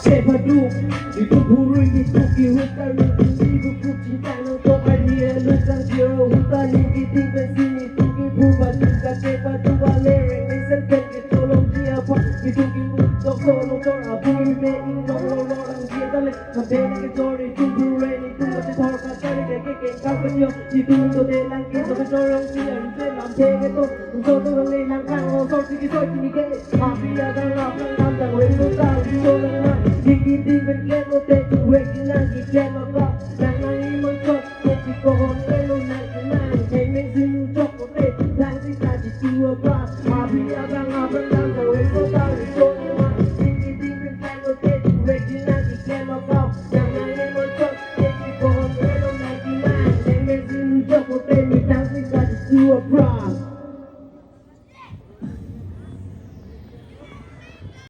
제발 이거 부르기 토끼 흩갈리는 이거 굳진다는 토발리에 루상지어 흩갈리기 디펜스니 토끼 부바니까 제발 두바 레릭 미셀 팬기 솔롱지야 이 토끼 묻어 솔롱 돌아 불매 인정로랑 기다래 나베니게 소리 두부레니 두바지 덜까 짜리게 깨깨 가군요 지금도 내랑기서 그 조롱지야 이제 남태게 또 웃어도 내랑 강어 솔직히 솔직히게 마피아가 나쁜 남자 왼손 싸우기 조롱만 Diggy diggy leno te tu weki nangi kema ka Nangi mon kot keti kohon leno nangi nangi Keme zinu choko te Tansi kaji tua pa Mabi abang abang danga weko tawi kone ma Diggy diggy leno te tu weki nangi kema ka Nangi mon kot keti kohon leno nangi nangi Keme zinu choko te Tansi kaji tua pa